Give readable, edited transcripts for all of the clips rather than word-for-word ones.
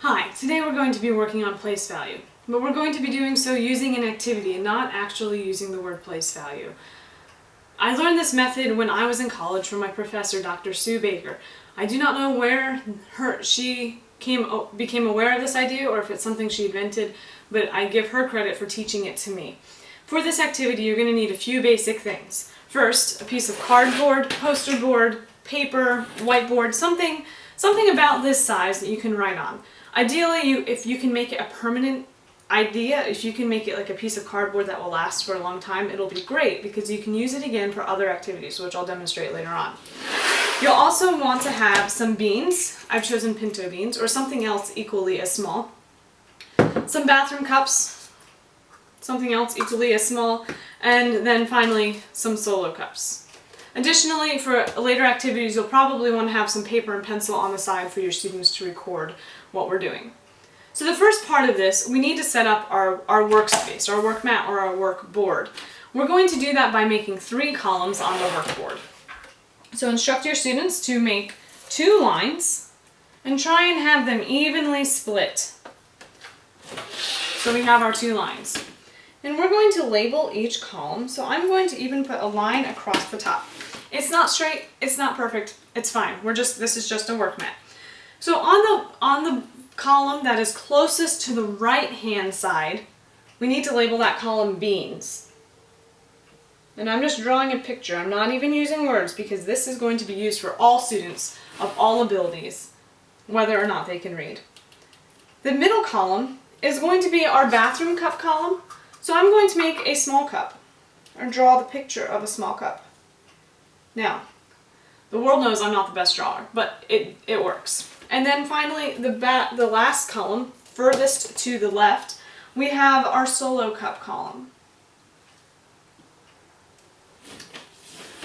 Hi, today we're going to be working on place value, but we're going to be doing so using an activity and not actually using the word place value. I learned this method when I was in college from my professor, Dr. Sue Baker. I do not know where she became aware of this idea or if it's something she invented, but I give her credit for teaching it to me. For this activity, you're going to need a few basic things. First, a piece of cardboard, poster board, paper, whiteboard, something about this size that you can write on. Ideally, if you can make it a permanent idea, if you can make it like a piece of cardboard that will last for a long time, it'll be great because you can use it again for other activities, which I'll demonstrate later on. You'll also want to have some beans. I've chosen pinto beans, or something else equally as small. Some bathroom cups, something else equally as small, and then finally some solo cups. Additionally, for later activities, you'll probably want to have some paper and pencil on the side for your students to record what we're doing. So the first part of this, we need to set up our workspace, our work mat, or our work board. We're going to do that by making 3 columns on the workboard. So instruct your students to make 2 lines and try and have them evenly split. So we have our 2 lines. And we're going to label each column, so I'm going to even put a line across the top. It's not straight, it's not perfect, it's fine. This is just a work mat. So on the column that is closest to the right-hand side, we need to label that column beans. And I'm just drawing a picture. I'm not even using words because this is going to be used for all students of all abilities, whether or not they can read. The middle column is going to be our bathroom cup column. So I'm going to make a small cup, or draw the picture of a small cup. Now, the world knows I'm not the best drawer, but it works. And then finally, the last column, furthest to the left, we have our solo cup column.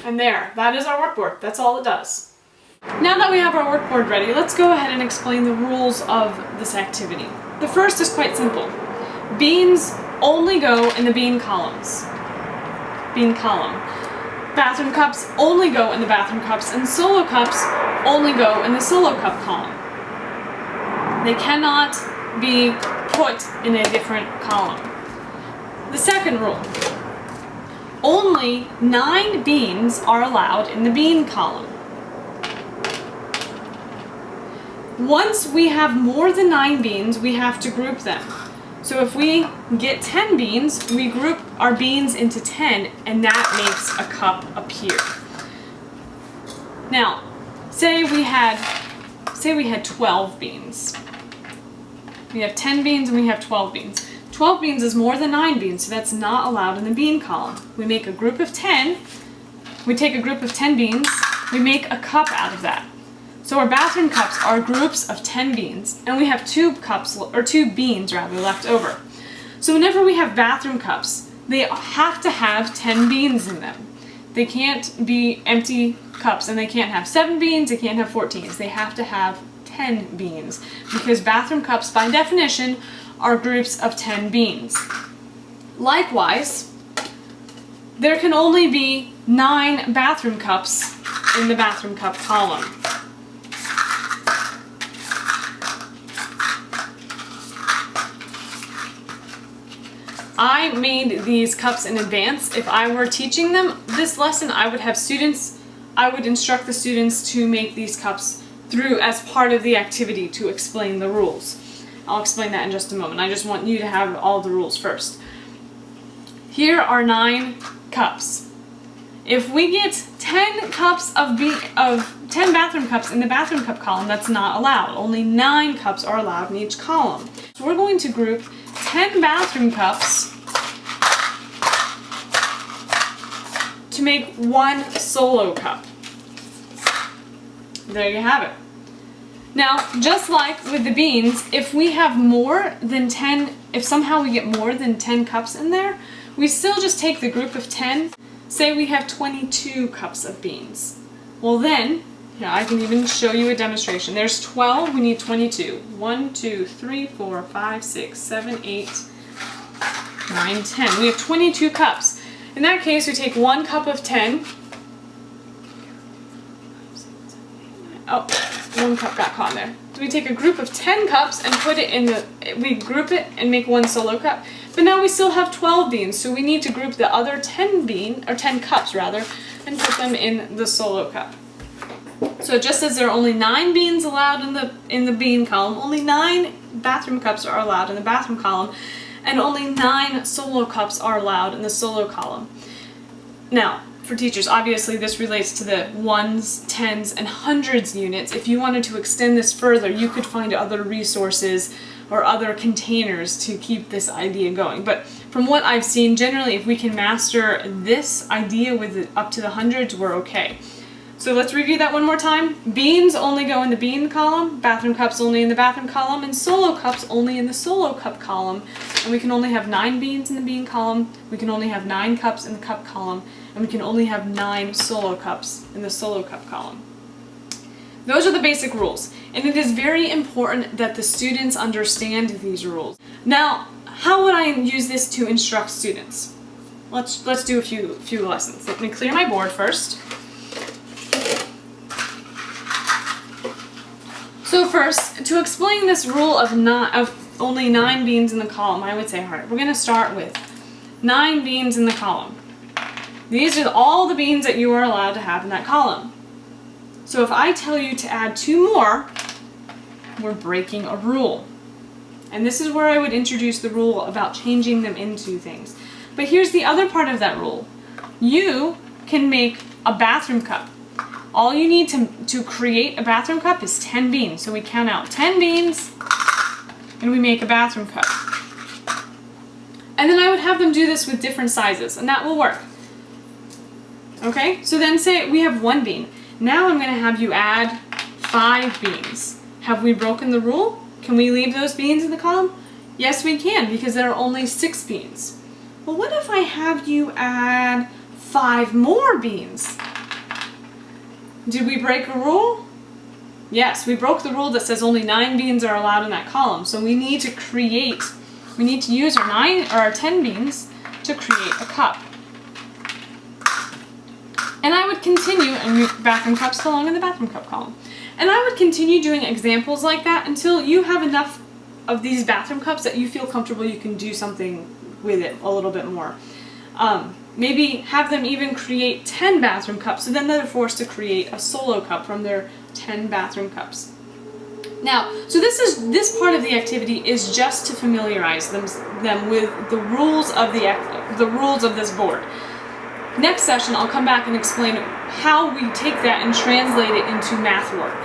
And there, that is our workboard. That's all it does. Now that we have our workboard ready, let's go ahead and explain the rules of this activity. The first is quite simple. Beans only go in the bean columns. Bean column. Bathroom cups only go in the bathroom cups, and solo cups only go in the solo cup column. They cannot be put in a different column. The second rule. Only 9 beans are allowed in the bean column. Once we have more than 9 beans, we have to group them. So if we get 10 beans, we group our beans into 10, and that makes a cup appear. Now, say we had 12 beans. We have 10 beans and we have 12 beans. 12 beans is more than 9 beans, so that's not allowed in the bean column. We make a group of 10. We take a group of 10 beans. We make a cup out of that. So our bathroom cups are groups of 10 beans, and we have 2 beans left over. So whenever we have bathroom cups, they have to have 10 beans in them. They can't be empty cups, and they can't have 7 beans, they can't have 14s. They have to have 10 beans, because bathroom cups, by definition, are groups of 10 beans. Likewise, there can only be 9 bathroom cups in the bathroom cup column. I made these cups in advance. If I were teaching them this lesson, I would instruct the students to make these cups through as part of the activity to explain the rules. I'll explain that in just a moment. I just want you to have all the rules first. Here are 9 cups. If we get 10 cups of 10 bathroom cups in the bathroom cup column, that's not allowed. Only 9 cups are allowed in each column. So we're going to group 10 bathroom cups to make 1 solo cup. There you have it. Now, just like with the beans, if we have more than 10, if somehow we get more than 10 cups in there, we still just take the group of 10. Say we have 22 cups of beans. Well then, I can even show you a demonstration. There's 12, we need 22. 1, 2, 3, 4, 5, 6, 7, 8, 9, 10. We have 22 cups. In that case, we take 1 cup of 10. Oh, 1 cup got caught in there. we take a group of 10 cups and put it in we group it and make one solo cup. But now we still have 12 beans, so we need to group the other 10 cups rather, and put them in the solo cup. So just as there are only 9 beans allowed in the bean column, only 9 bathroom cups are allowed in the bathroom column, and only 9 solo cups are allowed in the solo column. Now, for teachers, obviously this relates to the ones, tens, and hundreds units. If you wanted to extend this further, you could find other resources or other containers to keep this idea going. But from what I've seen, generally if we can master this idea with up to the hundreds, we're okay. So let's review that one more time. Beans only go in the bean column, bathroom cups only in the bathroom column, and solo cups only in the solo cup column. And we can only have 9 beans in the bean column, we can only have 9 cups in the cup column, and we can only have 9 solo cups in the solo cup column. Those are the basic rules, and it is very important that the students understand these rules. Now, how would I use this to instruct students? Let's do a few lessons. Let me clear my board first. So first, to explain this rule of only 9 beans in the column, I would say, all right, we're going to start with 9 beans in the column. These are all the beans that you are allowed to have in that column. So if I tell you to add 2 more, we're breaking a rule. And this is where I would introduce the rule about changing them into things. But here's the other part of that rule. You can make a bathroom cup. All you need to create a bathroom cup is 10 beans. So we count out 10 beans and we make a bathroom cup. And then I would have them do this with different sizes, and that will work. Okay, so then say we have 1 bean. Now I'm going to have you add 5 beans. Have we broken the rule? Can we leave those beans in the column? Yes, we can, because there are only 6 beans. Well, what if I have you add 5 more beans? Did we break a rule? Yes, we broke the rule that says only 9 beans are allowed in that column. So we need to use our 10 beans to create a cup. And I would continue, and bathroom cups belong in the bathroom cup column. And I would continue doing examples like that until you have enough of these bathroom cups that you feel comfortable you can do something with it a little bit more. Maybe have them even create 10 bathroom cups, so then they're forced to create a solo cup from their 10 bathroom cups. Now, so this part of the activity is just to familiarize them with the rules of this board. Next session, I'll come back and explain how we take that and translate it into math work.